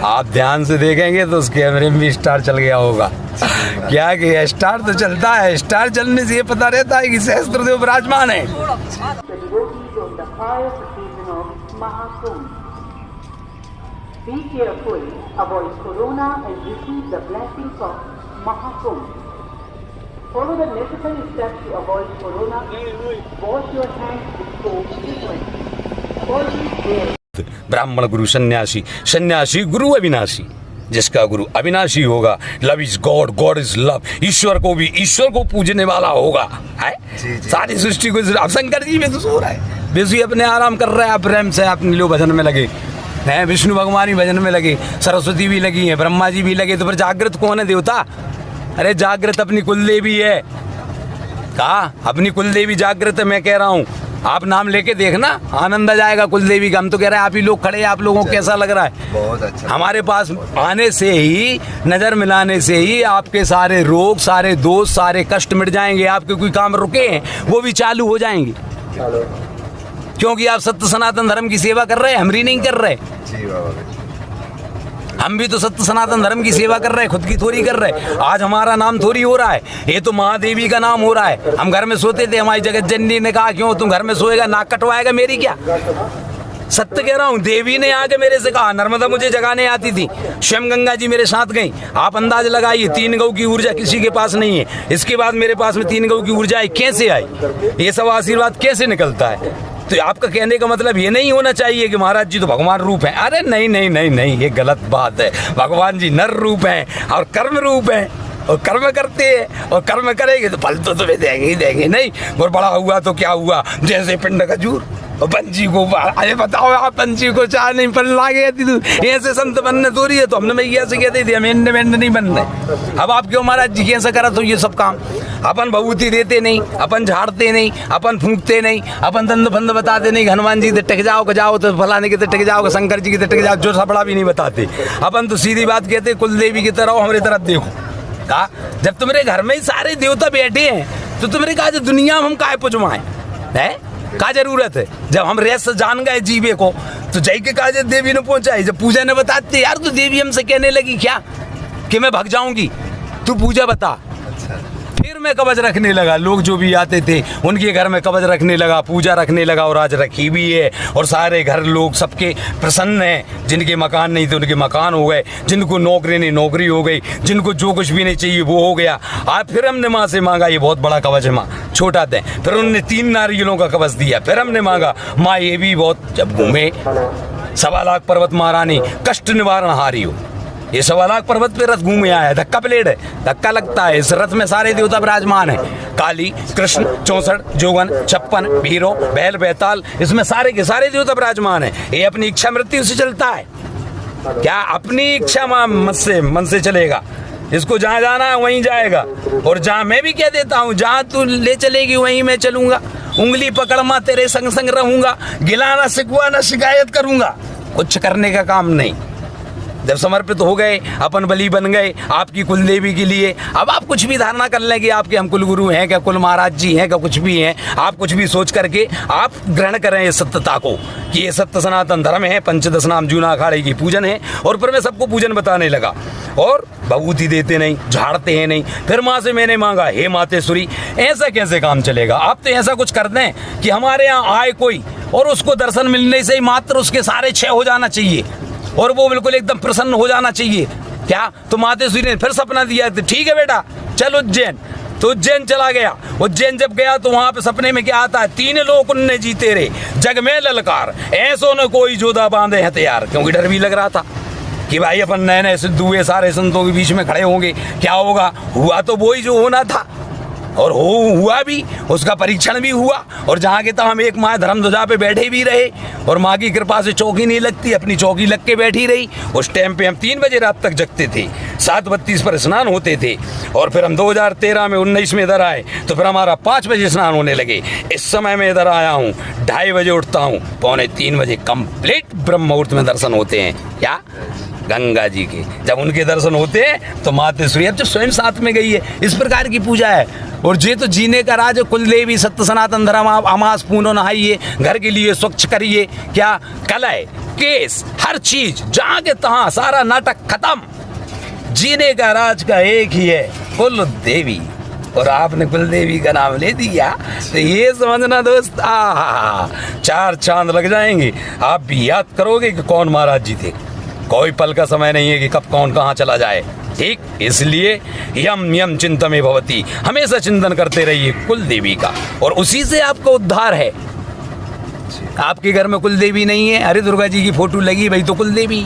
आप ध्यान से देखेंगे तो उस कैमरे में भी स्टार चल गया होगा। क्या कि स्टार तो चलता है, स्टार चलने से ये पता रहता है कि सहस्त्रदेव विराजमान है। Be careful, avoid corona and receive the blessings of Mahakumbh. Follow the necessary steps to avoid corona. Wash your hands with soap frequently. Always wear. ब्राह्मण गुरु सन्यासी, सन्यासी गुरु अविनाशी। जिसका गुरु अविनाशी होगा, love is God, God is love, ईश्वर को भी ईश्वर को पूजने वाला होगा। है सारी सृष्टि को। अब शंकर जी में तो सो रहा है, बेसुई अपने आराम कर रहा है, आप प्रेम से अपने लोग भजन में लगे हैं, विष्णु भगवान भी भजन में लगे, सरस्वती भी लगी है, ब्रह्मा जी भी लगे। तो फिर जागृत कौन है देवता? अरे जागृत अपनी कुलदेवी है। कहा अपनी कुलदेवी जागृत है। मैं कह रहा हूँ आप नाम लेके देखना, आनंद आ जाएगा कुलदेवी का। हम तो कह रहे हैं आप ही लोग खड़े हैं, आप लोगों को कैसा लग रहा है? बहुत अच्छा। हमारे पास आने से ही, नजर मिलाने से ही आपके सारे रोग, सारे दोष, सारे कष्ट मिट जाएंगे। आपके कोई काम रुके हैं वो भी चालू हो जाएंगे, क्योंकि आप सत्य सनातन धर्म की सेवा कर रहे हैं, हमरी नहीं कर रहे। जी बाबा, हम भी तो सत्य सनातन धर्म की सेवा कर रहे हैं, खुद की थोड़ी कर रहे। आज हमारा नाम थोड़ी हो रहा है, ये तो महादेवी का नाम हो रहा है। हम घर में सोते थे, हमारी जगत जननी ने कहा क्यों तुम घर में सोएगा, नाक कटवाएगा मेरी क्या? सत्य कह रहा हूँ, देवी ने आके मेरे से कहा, नर्मदा मुझे जगाने आती थी, स्वयं गंगा जी मेरे साथ गई। आप अंदाज लगाइए 3 गौ की ऊर्जा किसी के पास नहीं है, इसके बाद मेरे पास में 3 गौ की ऊर्जा आई, कैसे आई? ये सब आशीर्वाद कैसे निकलता है? तो आपका कहने का मतलब ये नहीं होना चाहिए कि महाराज जी तो भगवान रूप हैं। अरे नहीं नहीं नहीं नहीं, ये गलत बात है। भगवान जी नर रूप हैं और कर्म रूप हैं, और कर्म करते हैं, और कर्म करेंगे तो फल तो तुम्हें देंगे ही देंगे। नहीं और बड़ा हुआ तो क्या हुआ, जैसे पिंड खजूर और पंछी को, अरे बताओ आप पंछी को चाह नहीं पल लागे तू ऐसे संत बनने थोड़ी है। तो हमने भैया से कहते थे हम एंड नहीं बन रहे। अब आप क्यों महाराज जी कैसे करा? तो ये सब काम अपन भभूति देते नहीं, अपन झाड़ते नहीं, अपन फूंकते नहीं, अपन दंड फंद बताते नहीं, हनुमान जी के टिक जाओ जाओ तो फलाने के टिक जाओ, शंकर जी के टिक जाओ, जो सपड़ा भी नहीं बताते। अपन तो सीधी बात कहते कुलदेवी की तरह हमारी तरफ देखो। कहा जब तुम्हारे घर में ही सारे देवता बैठे हैं तो तुम्हारे कहा दुनिया में हम काय पुजवाएं है, का जरूरत है? जब हम रेस जान गए जीवे को तो जय के काजे देवी ने पहुंचाई। जब पूजा ने बताते यार तो देवी हमसे कहने लगी क्या कि मैं भाग जाऊंगी, तू पूजा बता। फिर मैं कवच रखने लगा, लोग जो भी आते थे उनके घर में कवच रखने लगा, पूजा रखने लगा, और आज रखी भी है। और सारे घर लोग सबके प्रसन्न हैं। जिनके मकान नहीं थे उनके मकान हो गए, जिनको नौकरी नहीं नौकरी हो गई, जिनको जो कुछ भी नहीं चाहिए वो हो गया। आज फिर हमने माँ से मांगा, ये बहुत बड़ा कवच है माँ, छोटा दें। फिर उन्होंने 3 नारियलों का कवच दिया। फिर हमने मांगा माँ ये भी बहुत, जब घूमे 1.25 लाख पर्वत महारानी कष्ट निवारण हारी हो। ये 1.25 लाख पर्वत पे रथ घूमे आया है, धक्का प्लेट है, धक्का लगता है। इस रथ में सारे देवता विराजमान है, काली, कृष्ण, 64, जोगन, 56, भीरो, बैल, बैताल, इसमें सारे के सारे देवता विराजमान है। ये अपनी इच्छा मृत्यु से चलता है। क्या अपनी इच्छा मन से चलेगा? इसको जहाँ जाना है वहीं जाएगा। और जहाँ मैं भी कह देता हूँ, जहाँ तू ले चलेगी वहीं मैं चलूंगा। उंगली पकड़ मां तेरे संग संग रहूंगा, गिला ना सिकवा ना शिकायत करूंगा। कुछ करने का काम नहीं। जब समर्पित हो गए, अपन बलि बन गए आपकी कुलदेवी के लिए। अब आप कुछ भी धारणा कर लें कि आपके हम कुल गुरु हैं क्या, कुल महाराज जी हैं क्या, कुछ भी हैं। आप कुछ भी सोच करके आप ग्रहण करें इस सत्यता को कि ये सत्य सनातन धर्म है, 15 नाम जूना अखाड़े की पूजन है। और फिर मैं सबको पूजन बताने लगा, और भभूति देते नहीं, झाड़ते हैं नहीं। फिर माँ से मैंने मांगा, हे मातेश्वरी ऐसा कैसे काम चलेगा? आप तो ऐसा कुछ कर दें कि हमारे यहाँ आए कोई और उसको दर्शन मिलने से ही मात्र उसके सारे क्षय हो जाना चाहिए, और वो बिल्कुल एकदम प्रसन्न हो जाना चाहिए। क्या? तो मातेश्वरी ने फिर सपना दिया, ठीक है बेटा चल उज्जैन। तो उज्जैन चला गया। उज्जैन जब गया तो वहां पे सपने में क्या आता है, 3 लोक उनने जीते रे, जग में ललकार, ऐसो न कोई जोधा बांधे हथियार। क्योंकि डर भी लग रहा था कि भाई अपन नए नए सिद्धू हुए सारे संतों के बीच में खड़े होंगे, क्या होगा? हुआ तो वही जो होना था, और हुआ भी, उसका परीक्षण भी हुआ। और जहाँ के तहाँ हम एक माँ धर्म ध्वजा पे बैठे भी रहे, और माँ की कृपा से चौकी नहीं लगती, अपनी चौकी लग के बैठी रही। उस टाइम पे हम 3 बजे रात तक जगते थे, 7:32 पर स्नान होते थे। और फिर हम 2013 में 19 में इधर आए तो फिर हमारा 5 बजे स्नान होने लगे। इस समय मैं इधर आया हूँ, 2:30 बजे उठता हूँ, 2:45 बजे कंप्लीट ब्रह्म मुहूर्त में दर्शन होते हैं। क्या गंगा जी के। जब उनके दर्शन होते हैं तो माते सूर्य अब जो स्वयं साथ में गई है, इस प्रकार की पूजा है। और जे तो जीने का राज कुल देवी सत्य सनातन धर्म। आप अमास पूनो नहाइए, घर के लिए स्वच्छ करिए, क्या कलय केस हर चीज जहाँ के तहाँ सारा नाटक खत्म। जीने का राज का एक ही है, कुल देवी। और आपने कुल देवी का नाम ले दिया तो ये समझना दोस्त, चार चांद लग जाएंगे। आप भी याद करोगे कि कौन महाराज जी थे। कोई पल का समय नहीं है कि कब कौन कहाँ चला जाए, ठीक। इसलिए यम यम चिंतमे भवती, हमेशा चिंतन करते रहिए कुल देवी का, और उसी से आपका उद्धार है। आपके घर में कुल देवी नहीं है, अरे दुर्गा जी की फोटो लगी भाई तो कुल देवी,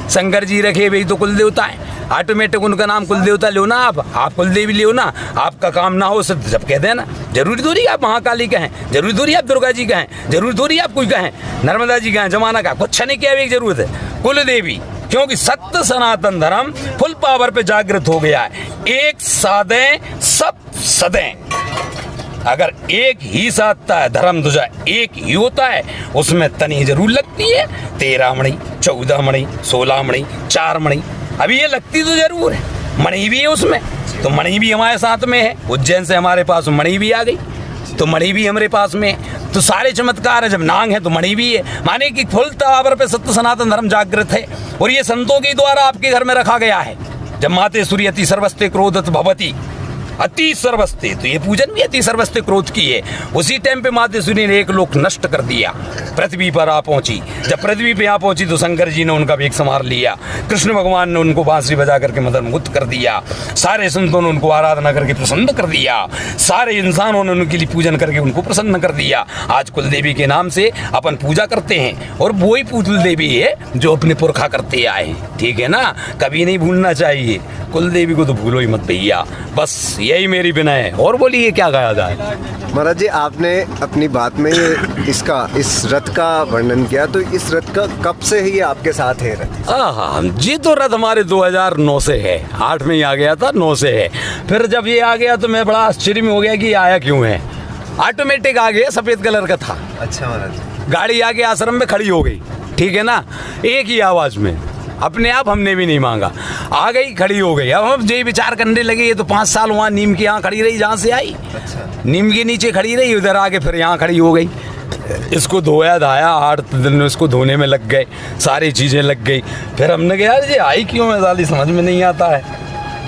शंकर जी रखे भाई तो कुल देवता है, ऑटोमेटिक उनका नाम कुल देवता लो ना। आप कुल देवी लो ना। आपका काम ना हो सब जब कहते हैं ना, जरूरी थोड़ी आप महाकाली कहें, जरूरी थोड़ी आप दुर्गा जी कहें, जरूरी थोड़ी आप कोई कहें नर्मदा जी कहें, जमाना का कुछ नहीं क्या एक जरूरत है कुल देवी। क्योंकि सत्य सनातन धर्म फुल पावर पे जागृत हो गया है। एक साधें सब सदें। अगर एक ही साधता है धर्म ध्वजा एक ही होता है, उसमें तनी जरूर लगती है 13 मणि 14 मणि 16 मणि 4 मणि, अभी ये लगती तो जरूर है। मणि भी है उसमें, तो मणि भी हमारे साथ में है। उज्जैन से हमारे पास मणि भी आ गई तो मणि भी हमारे पास में है। तो सारे चमत्कार है, जब नांग है तो मणि भी है, माने कि फुल पावर पे सत्य सनातन धर्म जागृत है। और ये संतों के द्वारा आपके घर में रखा गया है। जब माते सूर्य अति सर्वस्ते क्रोधत भवती, अति सर्वस्ते, तो ये पूजन भी अति सर्वस्ते क्रोध की है। उसी टाइम पे माते सूर्य ने एक लोक नष्ट कर दिया, पृथ्वी पर आ पहुंची। जब पृथ्वी पे आ पहुंची तो शंकर जी ने उनका वेग संभाल लिया, कृष्ण भगवान ने उनको बांसुरी बजा करके मदन मुक्त कर दिया, सारे संतों ने उनको आराधना करके प्रसन्न कर दिया, सारे इंसानों ने उनके लिए पूजन करके उनको प्रसन्न कर दिया। आज कुल देवी के नाम से अपन पूजा करते हैं, और वही कुल देवी है जो अपने पुरखा करते आए हैं, ठीक है ना। कभी नहीं भूलना चाहिए कुल देवी को, तो भूलो ही मत भैया। बस यही मेरी विनय है। और बोलिए क्या कहा जाए। महाराज जी, आपने अपनी बात में इस रथ का वर्णन किया, तो इस रथ का कब से ही आपके साथ है रथ? हाँ जी, तो रथ हमारे 2009 से है, 8 में ही आ गया था, 9 से है। फिर जब ये आ गया तो मैं बड़ा आश्चर्य में हो गया कि आया क्यों है। ऑटोमेटिक आ गया, सफेद कलर का था। अच्छा महाराज। गाड़ी आके आश्रम में खड़ी हो गई, ठीक है ना, एक ही आवाज में, अपने आप हमने भी नहीं मांगा, आ गई खड़ी हो गई। अब हम जो विचार करने लगे, ये तो 5 साल वहाँ नीम के यहाँ खड़ी रही, जहाँ से आई। अच्छा। नीम के नीचे खड़ी रही, उधर आके फिर यहाँ खड़ी हो गई। इसको धोया धाया, 8 दिन में इसको धोने में लग गए, सारी चीज़ें लग गई। फिर हमने कहा यार ये आई क्यों है, साली समझ में नहीं आता है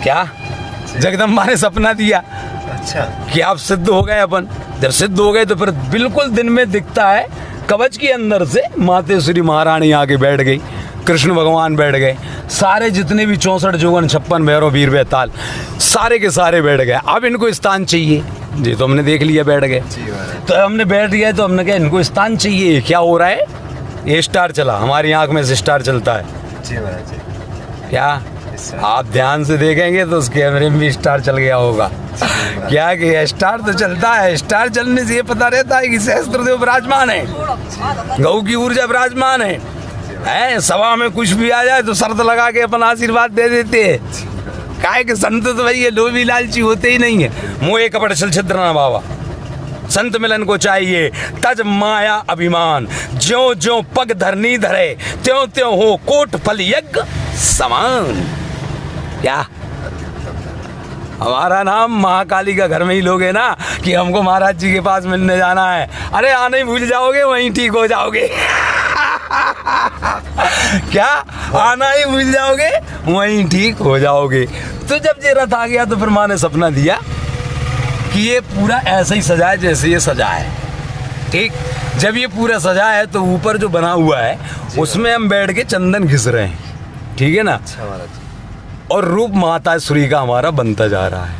क्या। जगदम्बा ने सपना दिया अच्छा कि आप सिद्ध हो गए। अपन जब सिद्ध हो गए तो फिर बिल्कुल दिन में दिखता है, कवच के अंदर से माते श्री महारानी आके बैठ गई, कृष्ण भगवान बैठ गए, सारे जितने भी 64 जोगन 56 भैरव वीर बेताल सारे के सारे बैठ गए। अब इनको स्थान चाहिए जी, तो हमने देख लिया बैठ गए। तो हमने बैठ गए तो हमने कहा इनको स्थान चाहिए। क्या हो रहा है, ये स्टार चला, हमारी आंख में से स्टार चलता है जी महाराज जी। क्या आप ध्यान से देखेंगे तो उस कैमरे में भी स्टार चल गया होगा। क्या कि स्टार तो चलता है, स्टार चलने से ये पता रहता है कि सहस्त्रदेव विराजमान है, गौ की ऊर्जा विराजमान है। सभा में कुछ भी आ जाए तो शर्त लगा के अपन आशीर्वाद दे देते हैं। काहे के संत तो भाई ये लोभी लालची होते ही नहीं है। मोहे कपट छल छिद्र ना बाबा, संत मिलन को चाहिए तज माया अभिमान, ज्यों ज्यों पग धरनी धरे त्यों त्यों हो कोट फल यज्ञ समान। क्या हमारा नाम महाकाली का घर में ही लोगे ना कि हमको महाराज जी के पास मिलने जाना है, अरे आने ही भूल जाओगे, वहीं ठीक हो जाओगे। क्या आना ही भूल जाओगे, वहीं ठीक हो जाओगे। तो जब ये रथ आ गया तो फिर माँ ने सपना दिया कि ये पूरा ऐसे ही सजा है जैसे ये सजा है, ठीक। जब ये पूरा सजा है तो ऊपर जो बना हुआ है उसमें हम बैठ के चंदन घिस रहे हैं, ठीक है ना। अच्छा महाराज। और रूप माता सूर्य का हमारा बनता जा रहा है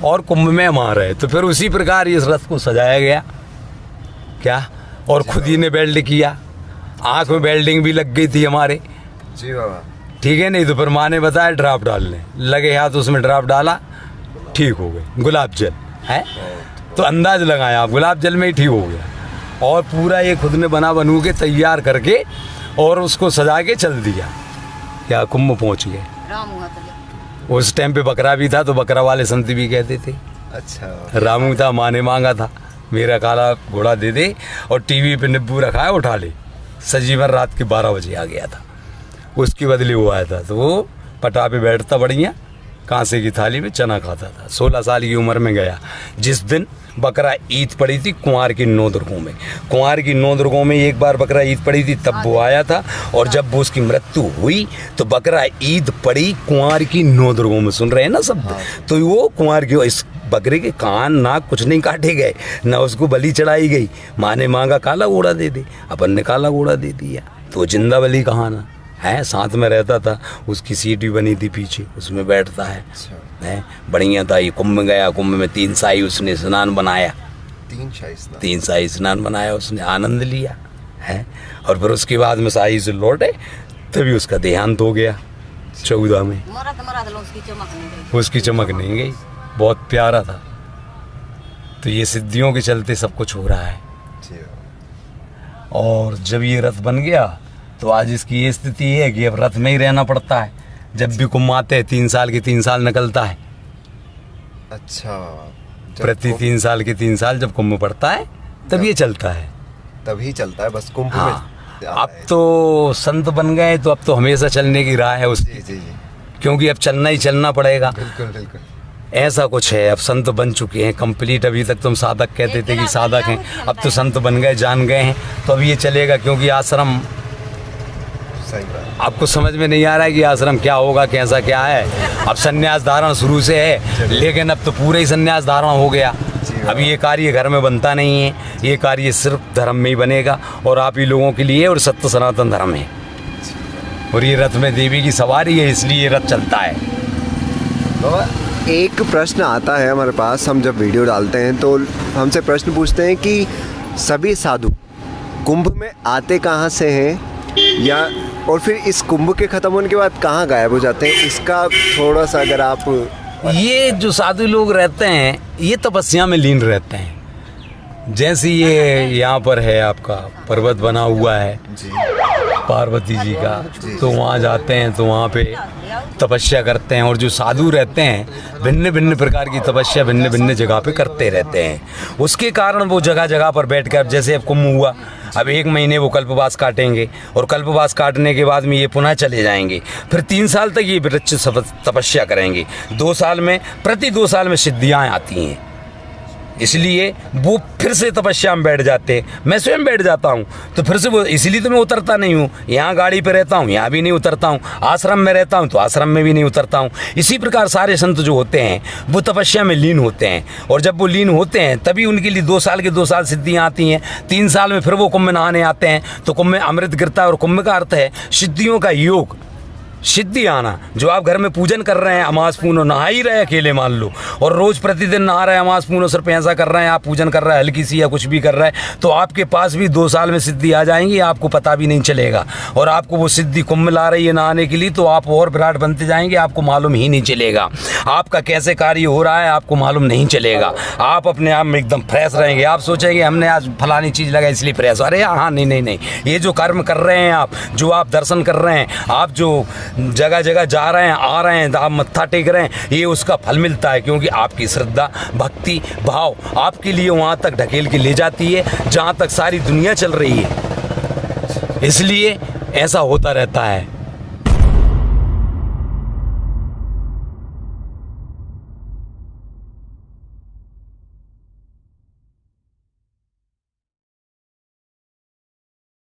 और कुंभ में हम आ रहे हैं। तो फिर उसी प्रकार इस रथ को सजाया गया, क्या, और खुद ही ने बेल्ट किया, आँख में बेल्डिंग भी लग गई थी हमारे जी बाबा, ठीक है। नहीं तो फिर माँ ने बताया ड्राप डालने लगे, हाथ उसमें ड्राप डाला, ठीक हो गए। गुलाब जल है तो अंदाज लगाया आप, गुलाब जल में ही ठीक हो गया। और पूरा ये खुद ने बनू के तैयार करके और उसको सजा के चल दिया, क्या कुंभ पहुँच गए। उस टाइम पे बकरा भी था तो बकरा वाले संत भी कहते थे अच्छा रामू था, माँ ने मांगा था मेरा काला घोड़ा दे दे, और टीवी पे निब्बू रखा है उठा ले। सजीवन रात के 12 बजे आ गया था। उसके बदले वो आया था। तो वो पटा पे बैठता बढ़िया, कांसे की थाली में चना खाता था। 16 साल की उम्र में गया। जिस दिन बकरा ईद पड़ी थी कुंवार की 9 दुर्गों में, कुंवार की 9 दुर्गों में एक बार बकरा ईद पड़ी थी, तब वो आया था। और जब वो उसकी मृत्यु हुई तो बकरा ईद पड़ी कुंवार की 9 दुर्गों में। सुन रहे हैं ना सब? तो वो कुंवार की, इस बकरे के कान नाक कुछ नहीं काटे गए, ना उसको बलि चढ़ाई गई। माँ ने मांगा काला घोड़ा दे दे, अपन ने काला घोड़ा दे दिया। तो जिंदा बलि कहाँ ना है, साथ में रहता था, उसकी सीट भी बनी थी पीछे, उसमें बैठता है बढ़िया था। ये कुंभ में गया, कुंभ में 3 साई उसने स्नान बनाया, 3 साई स्नान बनाया, उसने आनंद लिया है। और फिर उसके बाद में साई से लौटे तभी उसका देहांत हो गया 14 में। उसकी चमक नहीं गई, बहुत प्यारा था। तो ये सिद्धियों के चलते सब कुछ हो रहा है। और जब ये रथ बन गया तो आज इसकी ये स्थिति है कि अब रथ में ही रहना पड़ता है। जब भी कुंभ आते हैं 3 साल के 3 साल निकलता है। अच्छा, प्रति 3 साल के 3 साल जब कुंभ पड़ता है तब ये चलता है, तभी चलता है बस कुंभ हाँ। में। अब तो संत बन गए तो अब तो हमेशा चलने की राह है उसकी, जी। क्योंकि अब चलना ही चलना पड़ेगा। बिल्कुल। ऐसा कुछ है, अब संत बन चुके हैं कंप्लीट। अभी तक तुम साधक कहते थे कि साधक हैं, अब तो संत बन गए, जान गए हैं, तो अब ये चलेगा। क्योंकि आश्रम, सही बात। आपको समझ में नहीं आ रहा है कि आश्रम क्या होगा, कैसा क्या है। अब संन्यास धारण शुरू से है, लेकिन अब तो पूरा ही संन्यास धारण हो गया। अब ये कार्य घर में बनता नहीं है, ये कार्य सिर्फ धर्म में ही बनेगा और आप ही लोगों के लिए, और सत्य सनातन धर्म है। और ये रथ में देवी की सवारी है, इसलिए ये रथ चलता है। बाबा, एक प्रश्न आता है हमारे पास, हम जब वीडियो डालते हैं तो हमसे प्रश्न पूछते हैं कि सभी साधु कुंभ में आते कहाँ से हैं, या और फिर इस कुंभ के ख़त्म होने के बाद कहाँ गायब हो जाते हैं? इसका थोड़ा सा अगर आप। ये जो साधु लोग रहते हैं ये तपस्या में लीन रहते हैं। जैसे ये यहाँ पर है आपका पर्वत बना हुआ है पार्वती जी का, तो वहाँ जाते हैं तो वहाँ पे तपस्या करते हैं। और जो साधु रहते हैं भिन्न भिन्न प्रकार की तपस्या भिन्न भिन्न जगह पे करते रहते हैं। उसके कारण वो जगह जगह पर बैठ कर, जैसे अब कुंभ हुआ, अब 1 महीने वो कल्पवास काटेंगे और कल्पवास काटने के बाद में ये पुनः चले जाएंगे। फिर 3 साल तक ये वृक्ष तपस्या करेंगे। 2 साल में, प्रति 2 साल में सिद्धियाँ आती हैं, इसलिए वो फिर से तपस्या में बैठ जाते हैं। मैं स्वयं बैठ जाता हूँ तो फिर से वो, इसलिए तो मैं उतरता नहीं हूँ। यहाँ गाड़ी पे रहता हूँ, यहाँ भी नहीं उतरता हूँ। आश्रम में रहता हूँ तो आश्रम में भी नहीं उतरता हूँ। इसी प्रकार सारे संत जो होते हैं वो तपस्या में लीन होते हैं, और जब वो लीन होते हैं तभी उनके लिए 2 साल के 2 साल सिद्धियाँ आती हैं। 3 साल में फिर वो कुंभ में नहाने आते हैं, तो कुंभ में अमृत गिरता है। और कुंभ का अर्थ है सिद्धियों का योग, सिद्धि आना। जो आप घर में पूजन कर रहे हैं, अमास पूनो नहा ही रहे अकेले मान लो, और रोज प्रतिदिन नहा रहे हैं, अमास पूनो सिर्फ ऐसा कर रहे हैं, आप पूजन कर रहे हैं हल्की सी या कुछ भी कर रहे हैं, तो आपके पास भी 2 साल में सिद्धि आ जाएंगी, आपको पता भी नहीं चलेगा। और आपको वो सिद्धि कुंभ ला रही है नहाने के लिए, तो आप और विराट बनते जाएंगे, आपको मालूम ही नहीं चलेगा। आपका कैसे कार्य हो रहा है आपको मालूम नहीं चलेगा। आप अपने आप में एकदम फ्रेश रहेंगे। आप सोचेंगे हमने आज फलानी चीज़ लगा इसलिए फ्रेश। अरे हाँ, नहीं, ये जो कर्म कर रहे हैं आप, जो आप दर्शन कर रहे हैं, आप जो जगह जगह जा रहे हैं, आ रहे हैं, आप मत्था टेक रहे हैं, ये उसका फल मिलता है। क्योंकि आपकी श्रद्धा, भक्ति, भाव आपके लिए वहाँ तक ढकेल के ले जाती है जहाँ तक सारी दुनिया चल रही है। इसलिए ऐसा होता रहता है।